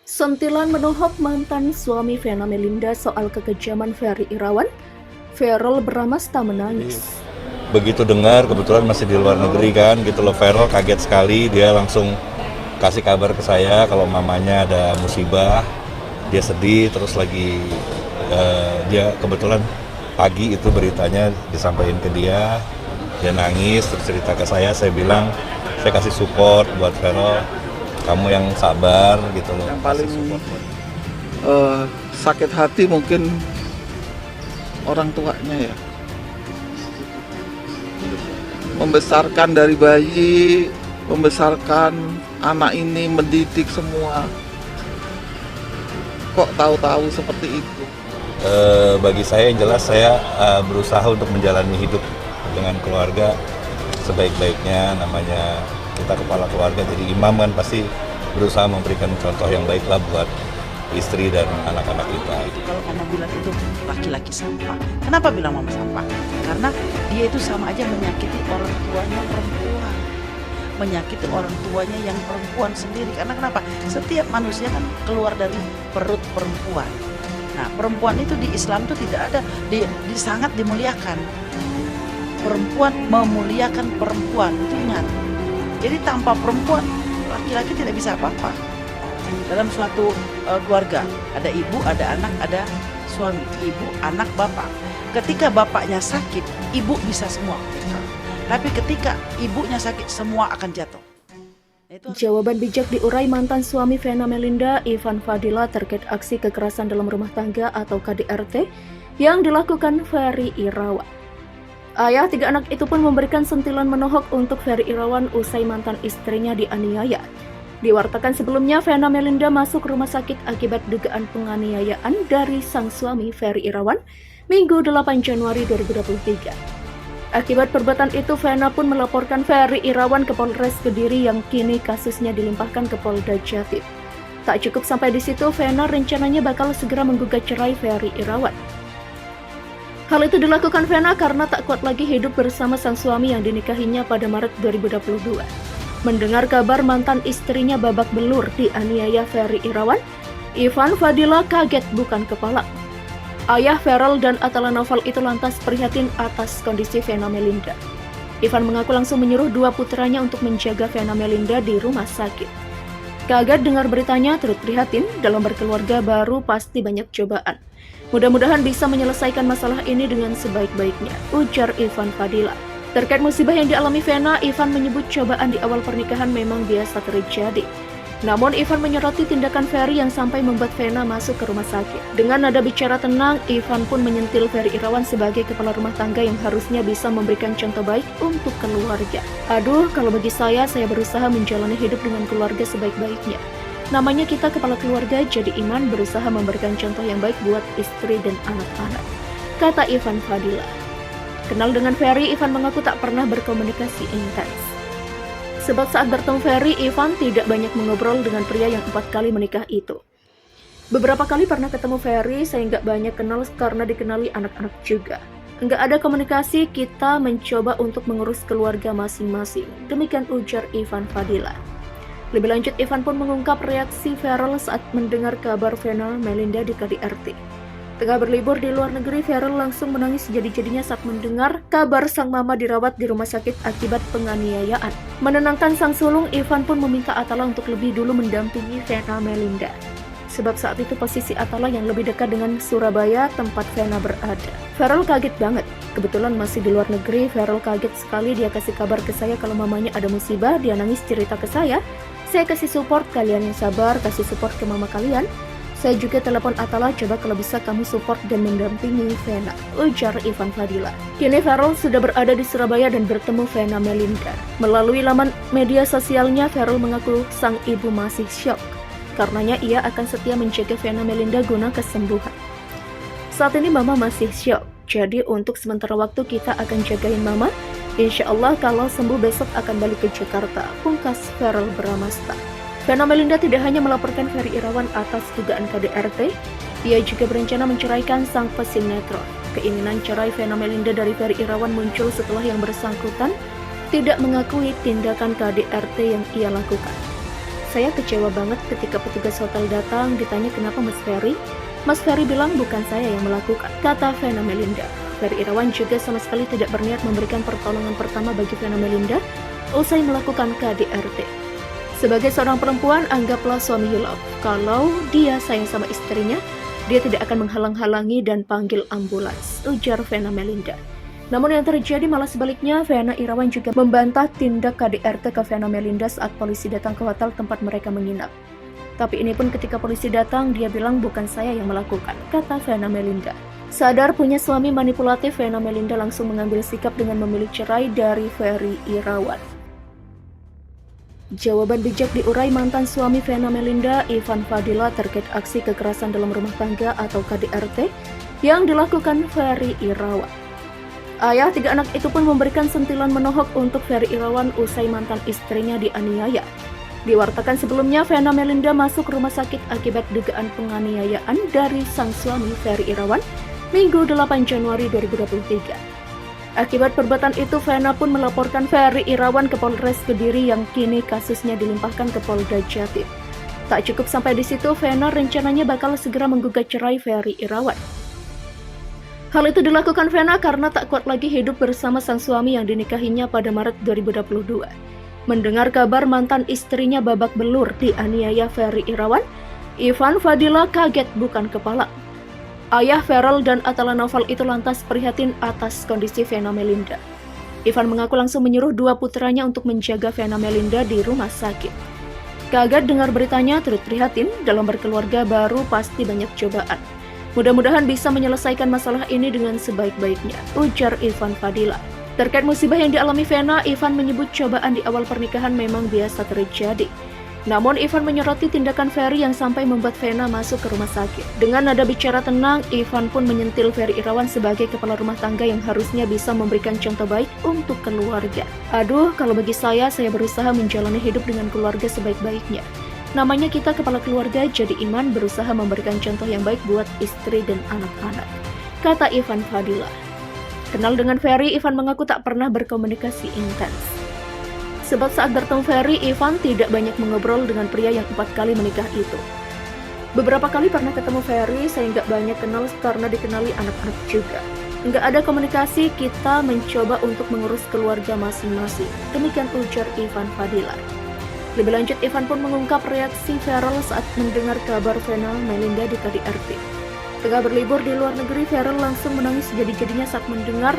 Sentilan menohok mantan suami Vena Melinda soal kekejaman Ferry Irawan, Verrell Bramasta menangis. Begitu dengar, kebetulan masih di luar negeri kan, gitu loh, Verrell kaget sekali, dia langsung kasih kabar ke saya kalau mamanya ada musibah, dia sedih, terus lagi dia kebetulan pagi itu beritanya disampaikan ke dia nangis, terus cerita ke saya bilang, saya kasih support buat Verrell, kamu yang sabar gitu loh. Yang paling sakit hati mungkin orang tuanya ya, membesarkan dari bayi, membesarkan anak ini, mendidik semua, kok tahu-tahu seperti itu. Bagi saya yang jelas saya berusaha untuk menjalani hidup dengan keluarga sebaik-baiknya, namanya kita kepala keluarga, jadi imam kan pasti berusaha memberikan contoh yang baik lah buat istri dan anak-anak kita. Kalau mama bilang itu laki-laki sampah, kenapa bilang mama sampah? Karena dia itu sama aja menyakiti orang tuanya perempuan, menyakiti orang tuanya yang perempuan sendiri. Karena kenapa? Setiap manusia kan keluar dari perut perempuan. Nah, perempuan itu di Islam itu tidak ada, sangat dimuliakan. Perempuan memuliakan perempuan, itu ingat. Jadi tanpa perempuan, laki-laki tidak bisa apa-apa. Dalam suatu keluarga, ada ibu, ada anak, ada suami, ibu, anak, bapak. Ketika bapaknya sakit, ibu bisa semua. Tapi ketika ibunya sakit, semua akan jatuh. Jawaban bijak diurai mantan suami Vena Melinda, Ivan Fadila, terkait aksi kekerasan dalam rumah tangga atau KDRT yang dilakukan Ferry Irawan. Ayah tiga anak itu pun memberikan sentilan menohok untuk Ferry Irawan usai mantan istrinya dianiaya. Diwartakan sebelumnya, Vena Melinda masuk rumah sakit akibat dugaan penganiayaan dari sang suami Ferry Irawan Minggu 8 Januari 2023. Akibat perbuatan itu, Vena pun melaporkan Ferry Irawan ke Polres Kediri yang kini kasusnya dilimpahkan ke Polda Jatim. Tak cukup sampai di situ, Vena rencananya bakal segera menggugat cerai Ferry Irawan. Hal itu dilakukan Vena karena tak kuat lagi hidup bersama sang suami yang dinikahinya pada Maret 2022. Mendengar kabar mantan istrinya babak belur dianiaya Ferry Irawan, Ivan Fadila kaget bukan kepala. Ayah Verrell dan Atala Novel itu lantas prihatin atas kondisi Vena Melinda. Ivan mengaku langsung menyuruh dua putranya untuk menjaga Vena Melinda di rumah sakit. Kaget dengar beritanya, turut prihatin, dalam berkeluarga baru pasti banyak cobaan. Mudah-mudahan bisa menyelesaikan masalah ini dengan sebaik-baiknya, ujar Ivan Fadila. Terkait musibah yang dialami Vena, Ivan menyebut cobaan di awal pernikahan memang biasa terjadi. Namun Ivan menyoroti tindakan Ferry yang sampai membuat Vena masuk ke rumah sakit. Dengan nada bicara tenang, Ivan pun menyentil Ferry Irawan sebagai kepala rumah tangga yang harusnya bisa memberikan contoh baik untuk keluarga. Aduh, kalau bagi saya berusaha menjalani hidup dengan keluarga sebaik-baiknya. Namanya kita kepala keluarga, jadi iman berusaha memberikan contoh yang baik buat istri dan anak-anak, kata Ivan Fadila. Kenal dengan Ferry, Ivan mengaku tak pernah berkomunikasi intens. Sebab saat bertemu Ferry, Ivan tidak banyak mengobrol dengan pria yang 4 kali menikah itu. Beberapa kali pernah ketemu Ferry, saya nggak banyak kenal karena dikenali anak-anak juga. Nggak ada komunikasi, kita mencoba untuk mengurus keluarga masing-masing. Demikian ujar Ivan Fadila. Lebih lanjut, Ivan pun mengungkap reaksi Verrell saat mendengar kabar Vena Melinda di KDRT. Tengah berlibur di luar negeri, Verrell langsung menangis jadi-jadinya saat mendengar kabar sang mama dirawat di rumah sakit akibat penganiayaan. Menenangkan sang sulung, Ivan pun meminta Atala untuk lebih dulu mendampingi Vena Melinda. Sebab saat itu posisi Atala yang lebih dekat dengan Surabaya, tempat Vena berada. Verrell kaget banget. Kebetulan masih di luar negeri, Verrell kaget sekali. Dia kasih kabar ke saya kalau mamanya ada musibah, dia nangis cerita ke saya. Saya kasih support, kalian yang sabar, kasih support ke mama kalian. Saya juga telepon Atala, coba kalau bisa kamu support dan mendampingi Vena, ujar Ivan Fadila. Kini Verrell sudah berada di Surabaya dan bertemu Vena Melinda. Melalui laman media sosialnya, Verrell mengaku sang ibu masih syok. Karenanya ia akan setia menjaga Vena Melinda guna kesembuhan. Saat ini mama masih syok, jadi untuk sementara waktu kita akan jagain mama. Insya Allah kalau sembuh besok akan balik ke Jakarta, pungkas Verrell Bramasta. Vena Melinda tidak hanya melaporkan Ferry Irawan atas dugaan KDRT, ia juga berencana menceraikan sang pesinetron. Keinginan cerai Vena Melinda dari Ferry Irawan muncul setelah yang bersangkutan tidak mengakui tindakan KDRT yang ia lakukan. Saya kecewa banget ketika petugas hotel datang ditanya kenapa Mas Ferry. Mas Ferry bilang bukan saya yang melakukan, kata Vena Melinda. Ferry Irawan juga sama sekali tidak berniat memberikan pertolongan pertama bagi Vena Melinda usai melakukan KDRT. Sebagai seorang perempuan, anggaplah suami hilaf. Kalau dia sayang sama istrinya, dia tidak akan menghalang-halangi dan panggil ambulans, ujar Vena Melinda. Namun yang terjadi malah sebaliknya, Vena Irawan juga membantah tindak KDRT ke Vena Melinda saat polisi datang ke hotel tempat mereka menginap. Tapi ini pun ketika polisi datang, dia bilang bukan saya yang melakukan, kata Vena Melinda. Sadar punya suami manipulatif, Vena Melinda langsung mengambil sikap dengan memilih cerai dari Ferry Irawan. Jawaban bijak diurai mantan suami Vena Melinda, Ivan Fadila, terkait aksi kekerasan dalam rumah tangga atau KDRT yang dilakukan Ferry Irawan. Ayah tiga anak itu pun memberikan sentilan menohok untuk Ferry Irawan usai mantan istrinya dianiaya. Diwartakan sebelumnya, Vena Melinda masuk rumah sakit akibat dugaan penganiayaan dari sang suami Ferry Irawan Minggu 8 Januari 2023. Akibat perbuatan itu, Vena pun melaporkan Ferry Irawan ke Polres Kediri yang kini kasusnya dilimpahkan ke Polda Jatim. Tak cukup sampai di situ, Vena rencananya bakal segera menggugat cerai Ferry Irawan. Hal itu dilakukan Vena karena tak kuat lagi hidup bersama sang suami yang dinikahinya pada Maret 2022. Mendengar kabar mantan istrinya babak belur dianiaya Ferry Irawan, Ivan Fadila kaget bukan kepala. Ayah Feral dan Atala Novel itu lantas prihatin atas kondisi Vena Melinda. Ivan mengaku langsung menyuruh dua putranya untuk menjaga Vena Melinda di rumah sakit. Kaget dengar beritanya, turut prihatin, dalam berkeluarga baru pasti banyak cobaan. Mudah-mudahan bisa menyelesaikan masalah ini dengan sebaik-baiknya, ujar Ivan Fadila. Terkait musibah yang dialami Vena, Ivan menyebut cobaan di awal pernikahan memang biasa terjadi. Namun Ivan menyoroti tindakan Ferry yang sampai membuat Vena masuk ke rumah sakit. Dengan nada bicara tenang, Ivan pun menyentil Ferry Irawan sebagai kepala rumah tangga yang harusnya bisa memberikan contoh baik untuk keluarga. Aduh, kalau bagi saya berusaha menjalani hidup dengan keluarga sebaik-baiknya. Namanya kita kepala keluarga, jadi iman berusaha memberikan contoh yang baik buat istri dan anak-anak, kata Ivan Fadila. Kenal dengan Ferry, Ivan mengaku tak pernah berkomunikasi intens. Sebab saat bertemu Ferry, Ivan tidak banyak mengobrol dengan pria yang 4 kali menikah itu. Beberapa kali pernah ketemu Ferry, saya nggak banyak kenal karena dikenali anak-anak juga. Nggak ada komunikasi, kita mencoba untuk mengurus keluarga masing-masing. Demikian ujar Ivan Fadila. Lebih lanjut, Ivan pun mengungkap reaksi Feral saat mendengar kabar Vena Melinda di KDRT. Tengah berlibur di luar negeri, Feral langsung menangis jadi-jadinya saat mendengar